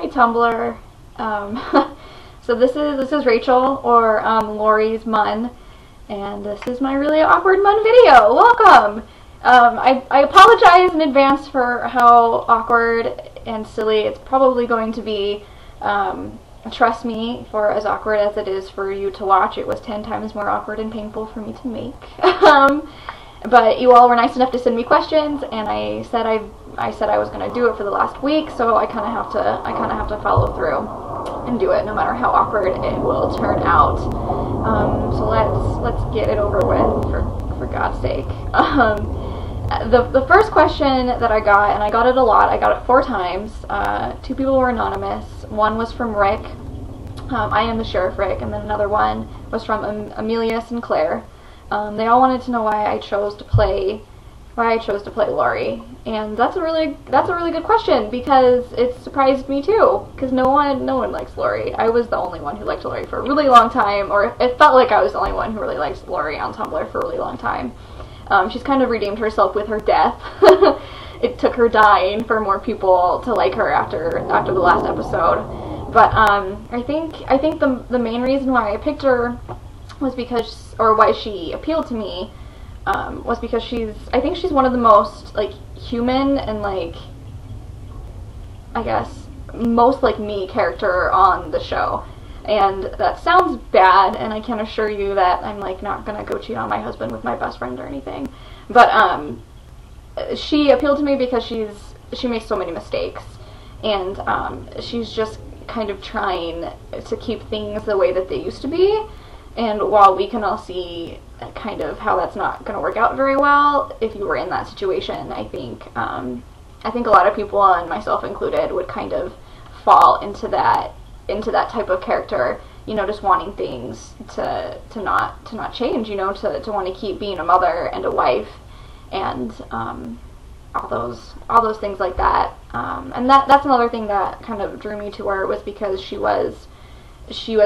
Hi Tumblr. So this is Rachel, or Lori's Mun, and this is my really awkward Mun video. Welcome! I apologize in advance for how awkward and silly it's probably going to be. Trust me, for as awkward as it is for you to watch, it was 10 times more awkward and painful for me to make. But you all were nice enough to send me questions, and I said I was going to do it for the last week, so I kind of have to follow through and do it, no matter how awkward it will turn out. So let's get it over with, for God's sake. The first question that I got, and I got it a lot, I got it 4 times. 2 people were anonymous. One was from Rick, I am the Sheriff Rick, and then another one was from Amelia Sinclair. They all wanted to know why I chose to play Lori, and that's a really good question, because it surprised me too, because no one likes Lori. I was the only one who liked Lori for a really long time, or it felt like I was the only one who really liked Lori on Tumblr for a really long time. She's kind of redeemed herself with her death. It took her dying for more people to like her after the last episode. But I think the main reason why I picked her was because, or why she appealed to me, was because I think she's one of the most, like, human and, like, I guess, most like me character on the show. And that sounds bad, and I can assure you that I'm, like, not gonna go cheat on my husband with my best friend or anything. But, she appealed to me because she makes so many mistakes, and, she's just kind of trying to keep things the way that they used to be. And while we can all see kind of how that's not going to work out very well, if you were in that situation, I think a lot of people, and myself included, would kind of fall into that type of character, you know, just wanting things to not change, you know, to want to keep being a mother and a wife, and all those things like that. And that's another thing that kind of drew me to her, was because she was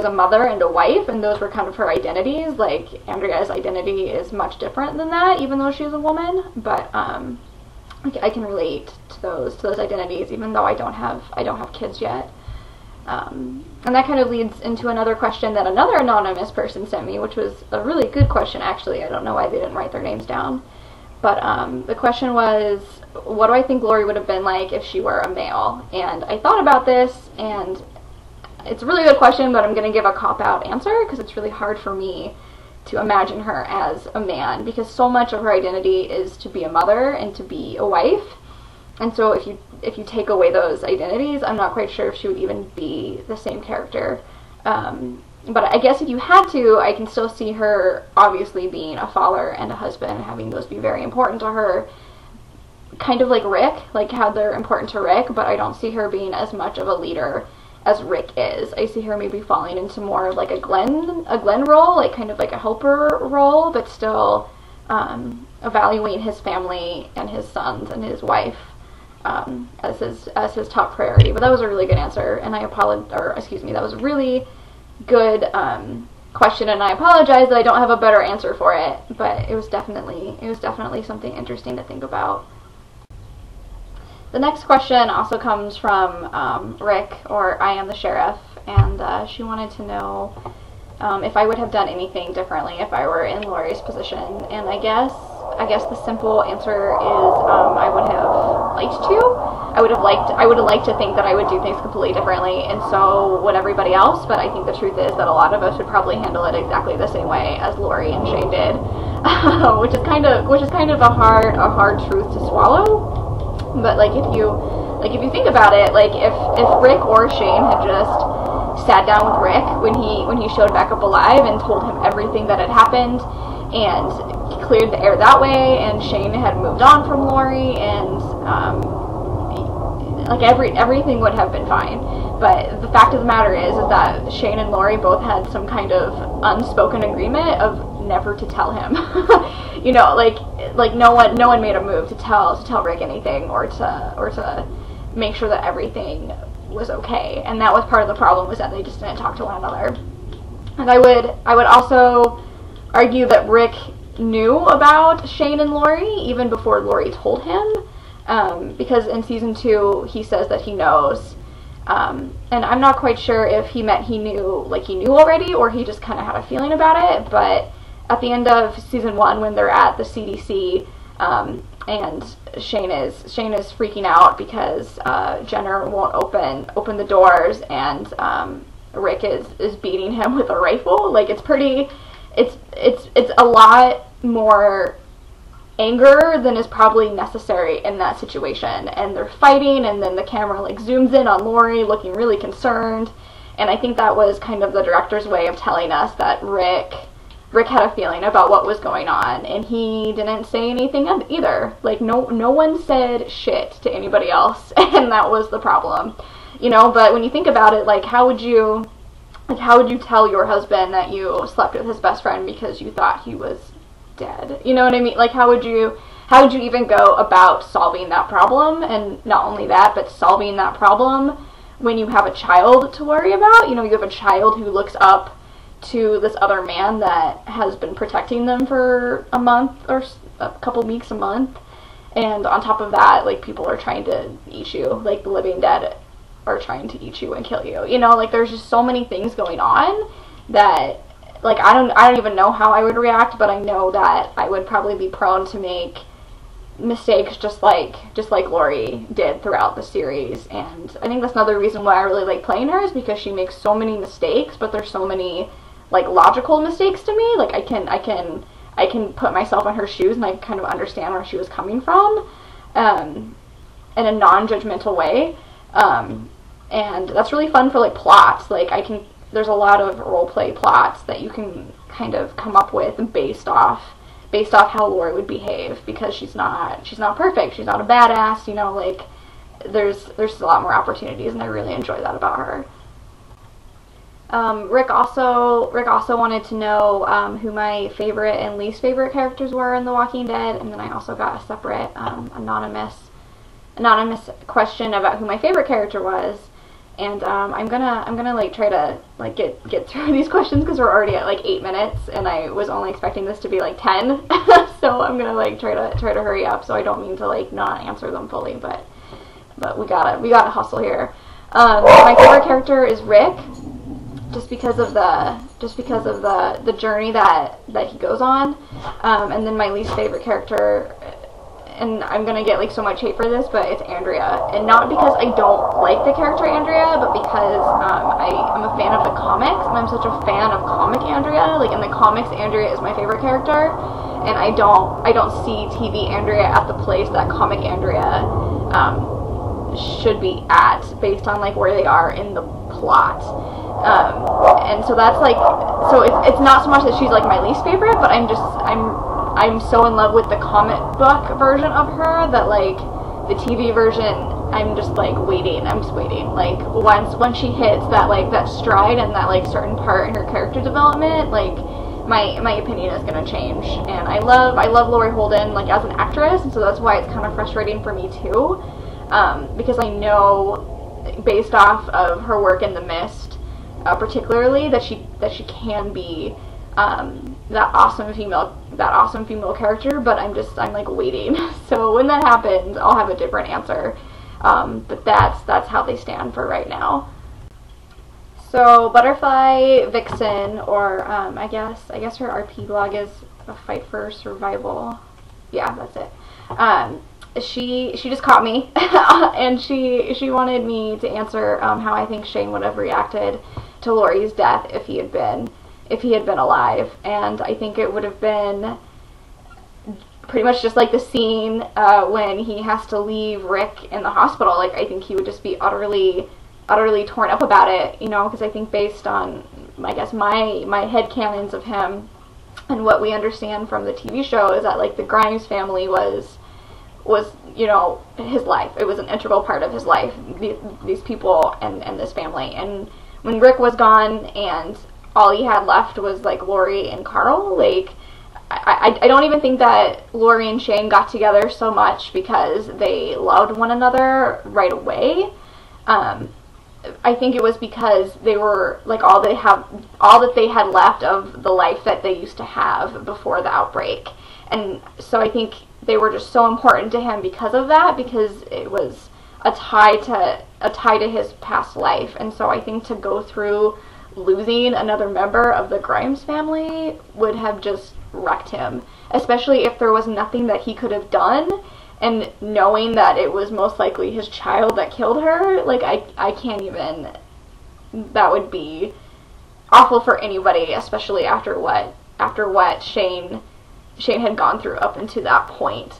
a mother and a wife, and those were kind of her identities. Like, Andrea's identity is much different than that, even though she's a woman. But I can relate to those identities, even though I don't have kids yet. And that kind of leads into another question that another anonymous person sent me, which was a really good question, actually. I don't know why they didn't write their names down. But the question was, what do I think Lori would have been like if she were a male? And I thought about this, and it's a really good question, but I'm going to give a cop-out answer, because it's really hard for me to imagine her as a man, because so much of her identity is to be a mother and to be a wife. And so if you take away those identities, I'm not quite sure if she would even be the same character. But I guess if you had to, I can still see her obviously being a father and a husband, having those be very important to her. Kind of like Rick, like how they're important to Rick, but I don't see her being as much of a leader as Rick is. I see her maybe falling into more of like a Glenn role, like kind of like a helper role, but still evaluating his family and his sons and his wife as his top priority. But that was a really good answer, and that was a really good question, and I apologize that I don't have a better answer for it, but it was definitely something interesting to think about. The next question also comes from Rick, or I am the Sheriff, and she wanted to know if I would have done anything differently if I were in Lori's position. And I guess the simple answer is I would have liked to. I would have liked to think that I would do things completely differently, and so would everybody else. But I think the truth is that a lot of us would probably handle it exactly the same way as Lori and Shane did, which is kind of a hard truth to swallow. But like if you think about it, like if Rick or Shane had just sat down with Rick when he showed back up alive and told him everything that had happened, and cleared the air that way, and Shane had moved on from Lori, and like everything would have been fine. But the fact of the matter is that Shane and Lori both had some kind of unspoken agreement of never to tell him. You know, like no one made a move to tell Rick anything, or to make sure that everything was okay. And that was part of the problem, was that they just didn't talk to one another. And I would also argue that Rick knew about Shane and Lori even before Lori told him, because in season 2 he says that he knows, And I'm not quite sure if he meant he knew already, or he just kind of had a feeling about it. But at the end of season 1, when they're at the CDC, and Shane is freaking out because Jenner won't open the doors, and Rick is beating him with a rifle. Like, it's a lot more anger than is probably necessary in that situation, and they're fighting, and then the camera like zooms in on Laurie looking really concerned, and I think that was kind of the director's way of telling us that Rick had a feeling about what was going on, and he didn't say anything either. Like, no one said shit to anybody else, and that was the problem, you know. But when you think about it, like, how would you tell your husband that you slept with his best friend because you thought he was dead? You know what I mean? Like, how would you even go about solving that problem? And not only that, but solving that problem when you have a child to worry about. You know, you have a child who looks up to this other man that has been protecting them for a month or a couple weeks, a month, and on top of that, like, people are trying to eat you. Like, the living dead are trying to eat you and kill you. You know, like, there's just so many things going on that, like, I don't even know how I would react, but I know that I would probably be prone to make mistakes just like Laurie did throughout the series. And I think that's another reason why I really like playing her, is because she makes so many mistakes, but there's so many like logical mistakes to me. Like, I can put myself in her shoes, and I kind of understand where she was coming from, in a non-judgmental way. And that's really fun for like plots. Like, there's a lot of role-play plots that you can kind of come up with based off how Laurie would behave, because she's not perfect. She's not a badass, you know. Like, there's a lot more opportunities, and I really enjoy that about her. Rick also wanted to know who my favorite and least favorite characters were in The Walking Dead, and then I also got a separate anonymous question about who my favorite character was. And I'm gonna like try to like get through these questions, because we're already at like 8 minutes, and I was only expecting this to be like 10. So I'm gonna like try to hurry up. So I don't mean to like not answer them fully, but we gotta hustle here. My favorite character is Rick, just because of the journey that he goes on. And then my least favorite character, and I'm gonna get like so much hate for this, but it's Andrea. And not because I don't like the character Andrea, but because I'm a fan of the comics, and I'm such a fan of comic Andrea. Like, in the comics, Andrea is my favorite character, and I don't see TV Andrea at the place that comic Andrea should be at, based on like where they are in the plot. And so that's like, so it's not so much that she's like my least favorite, but I'm so in love with the comic book version of her that like the TV version, I'm just like waiting. I'm just waiting. Like, once she hits that stride and that like certain part in her character development, like my opinion is gonna change. And I love Laurie Holden like as an actress, and so that's why it's kind of frustrating for me too, because I know based off of her work in The Mist, particularly, that she can be that awesome female character, but I'm like waiting. So when that happens, I'll have a different answer. But that's how they stand for right now. So Butterfly Vixen, or I guess her RP blog is A Fight for Survival. Yeah, that's it. She just caught me, and she wanted me to answer how I think Shane would have reacted to Laurie's death if he had been alive. And I think it would have been pretty much just like the scene when he has to leave Rick in the hospital. Like, I think he would just be utterly torn up about it, you know, because I think based on, I guess, my headcanons of him and what we understand from the TV show is that like the Grimes family was you know, his life. It was an integral part of his life, these people and this family. And when Rick was gone and all he had left was like Laurie and Carl, like I don't even think that Laurie and Shane got together so much because they loved one another right away. I think it was because they were like all that they had left of the life that they used to have before the outbreak. And so I think they were just so important to him because of that, because it was a tie to a tie to his past life. And so I think to go through losing another member of the Grimes family would have just wrecked him, especially if there was nothing that he could have done, and knowing that it was most likely his child that killed her. Like, I can't even, that would be awful for anybody, especially after what Shane had gone through up until that point.